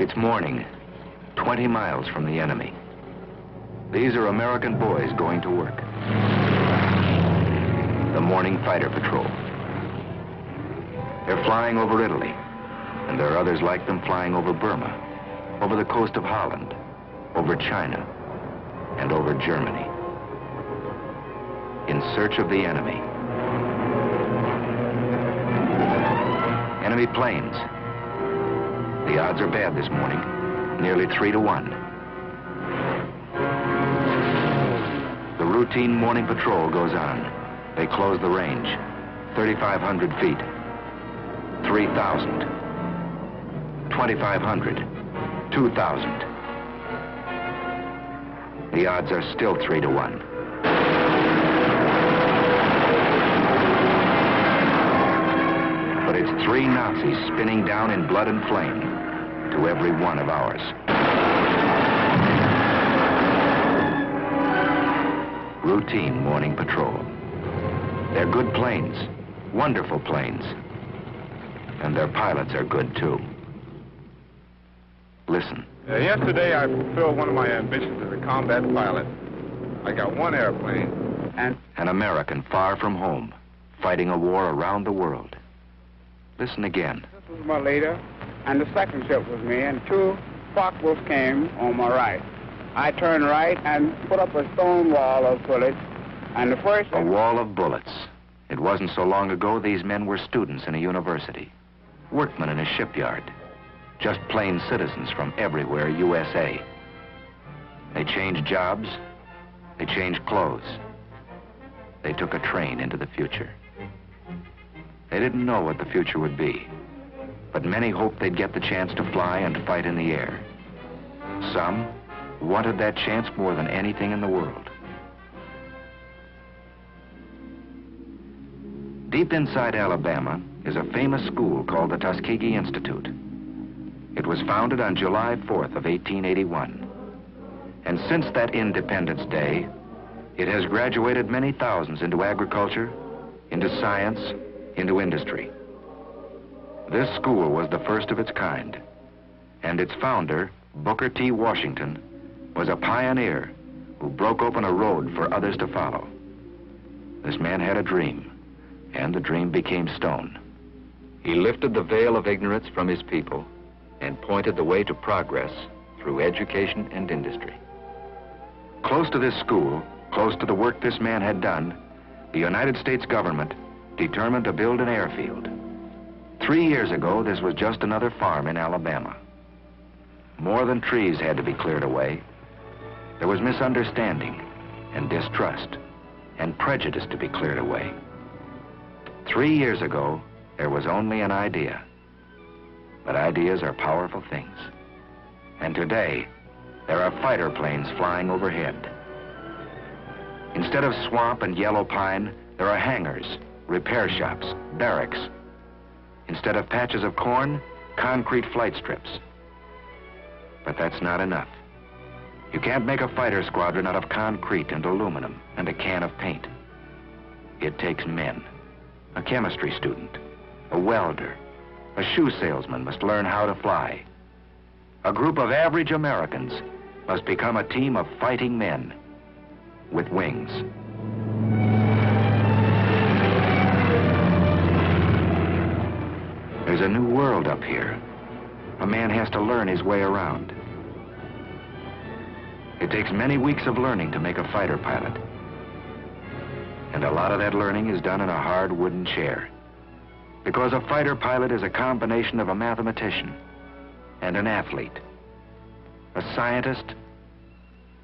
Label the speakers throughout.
Speaker 1: It's morning, 20 miles from the enemy. These are American boys going to work. The morning fighter patrol. They're flying over Italy, and there are others like them flying over Burma, over the coast of Holland, over China, and over Germany. In search of the enemy. Enemy planes. The odds are bad this morning, nearly 3 to 1. The routine morning patrol goes on. They close the range, 3,500 feet, 3,000, 2,500, 2,000. The odds are still 3 to 1. But it's 3 Nazis spinning down in blood and flame to every one of ours. Routine morning patrol. They're good planes, wonderful planes. And their pilots are good too. Listen.
Speaker 2: Yesterday I fulfilled one of my ambitions as a combat pilot. I got 1 airplane and...
Speaker 1: An American far from home, fighting a war around the world. Listen again.
Speaker 3: This was my leader, and the second ship was me, and 2 Focke-Wulfs came on my right. I turned right and put up a stone wall of bullets, and the first...
Speaker 1: A wall of bullets. It wasn't so long ago these men were students in a university, workmen in a shipyard, just plain citizens from everywhere, USA. They changed jobs, they changed clothes. They took a train into the future. They didn't know what the future would be, but many hoped they'd get the chance to fly and fight in the air. Some wanted that chance more than anything in the world. Deep inside Alabama is a famous school called the Tuskegee Institute. It was founded on July 4th of 1881. And since that Independence Day, it has graduated many thousands into agriculture, into science, into industry. This school was the first of its kind, and its founder, Booker T. Washington, was a pioneer who broke open a road for others to follow. This man had a dream, and the dream became stone. He lifted the veil of ignorance from his people and pointed the way to progress through education and industry. Close to this school, close to the work this man had done, the United States government determined to build an airfield. 3 years ago, this was just another farm in Alabama. More than trees had to be cleared away. There was misunderstanding and distrust and prejudice to be cleared away. 3 years ago, there was only an idea. But ideas are powerful things. And today, there are fighter planes flying overhead. Instead of swamp and yellow pine, there are hangars, repair shops, barracks. Instead of patches of corn, concrete flight strips. But that's not enough. You can't make a fighter squadron out of concrete and aluminum and a can of paint. It takes men. A chemistry student, a welder, a shoe salesman must learn how to fly. A group of average Americans must become a team of fighting men with wings. There's a new world up here. A man has to learn his way around. It takes many weeks of learning to make a fighter pilot. And a lot of that learning is done in a hard wooden chair. Because a fighter pilot is a combination of a mathematician and an athlete, a scientist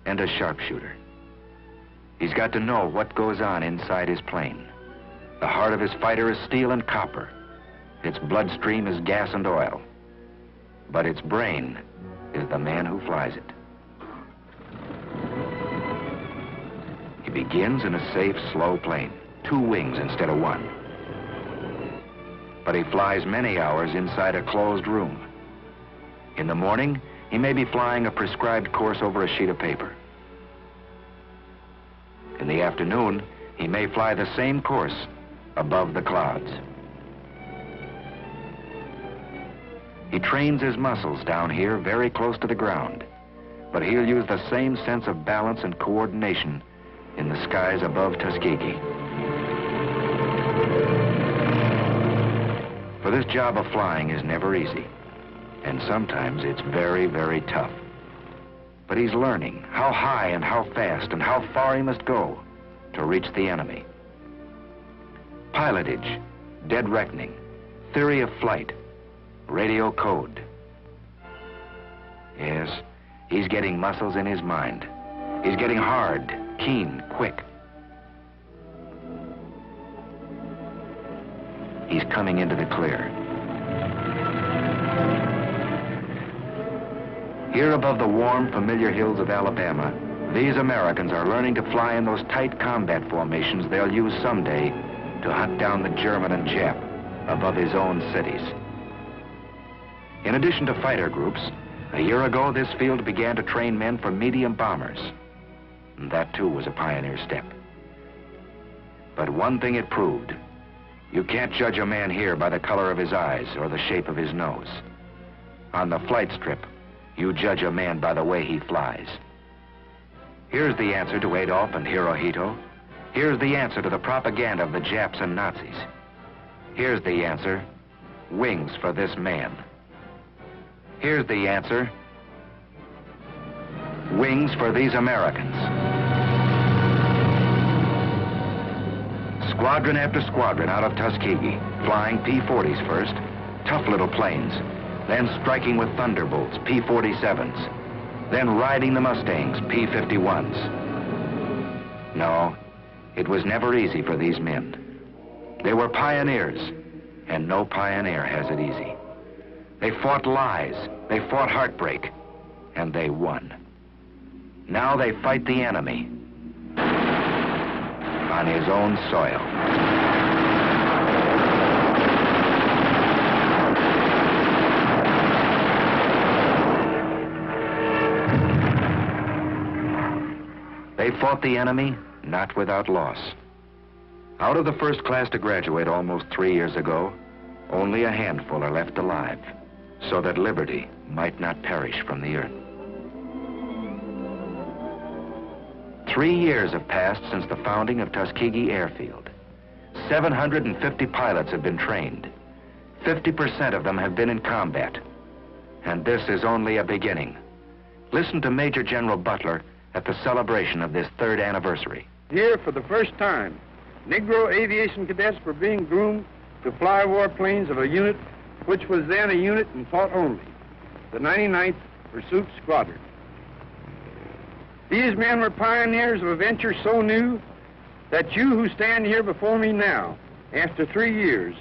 Speaker 1: and a sharpshooter. He's got to know what goes on inside his plane. The heart of his fighter is steel and copper. Its bloodstream is gas and oil. But its brain is the man who flies it. He begins in a safe, slow plane, 2 wings instead of 1. But he flies many hours inside a closed room. In the morning, he may be flying a prescribed course over a sheet of paper. In the afternoon, he may fly the same course above the clouds. He trains his muscles down here very close to the ground, but he'll use the same sense of balance and coordination in the skies above Tuskegee. For this job of flying is never easy, and sometimes it's very, very tough. But he's learning how high and how fast and how far he must go to reach the enemy. Pilotage, dead reckoning, theory of flight, radio code. Yes, he's getting muscles in his mind. He's getting hard, keen, quick. He's coming into the clear. Here above the warm, familiar hills of Alabama, these Americans are learning to fly in those tight combat formations they'll use someday to hunt down the German and Jap above his own cities. In addition to fighter groups, a year ago this field began to train men for medium bombers. And that too was a pioneer step. But one thing it proved: you can't judge a man here by the color of his eyes or the shape of his nose. On the flight strip, you judge a man by the way he flies. Here's the answer to Adolf and Hirohito. Here's the answer to the propaganda of the Japs and Nazis. Here's the answer: wings for this man. Here's the answer: wings for these Americans. Squadron after squadron out of Tuskegee, flying P-40s first, tough little planes, then striking with Thunderbolts, P-47s, then riding the Mustangs, P-51s. No, it was never easy for these men. They were pioneers, and no pioneer has it easy. They fought lies, they fought heartbreak, and they won. Now they fight the enemy on his own soil. They fought the enemy, not without loss. Out of the first class to graduate almost 3 years ago, only a handful are left alive, so that liberty might not perish from the earth. 3 years have passed since the founding of Tuskegee Airfield. 750 pilots have been trained. 50% of them have been in combat. And this is only a beginning. Listen to Major General Butler at the celebration of this 3rd anniversary.
Speaker 4: Here, for the first time, Negro aviation cadets were being groomed to fly warplanes of a unit which was then a unit in thought only, the 99th Pursuit Squadron. These men were pioneers of a venture so new that you who stand here before me now, after 3 years,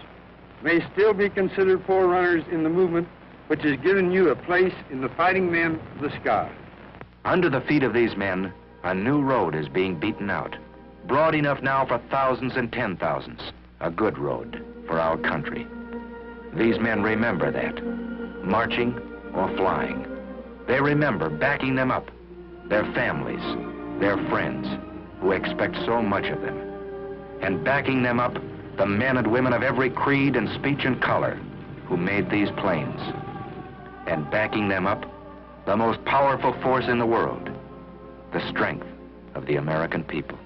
Speaker 4: may still be considered forerunners in the movement which has given you a place in the fighting men of the sky.
Speaker 1: Under the feet of these men, a new road is being beaten out. Broad enough now for thousands and 10,000s. A good road for our country. These men remember that, marching or flying. They remember backing them up, their families, their friends, who expect so much of them. And backing them up, the men and women of every creed and speech and color who made these planes. And backing them up, the most powerful force in the world, the strength of the American people.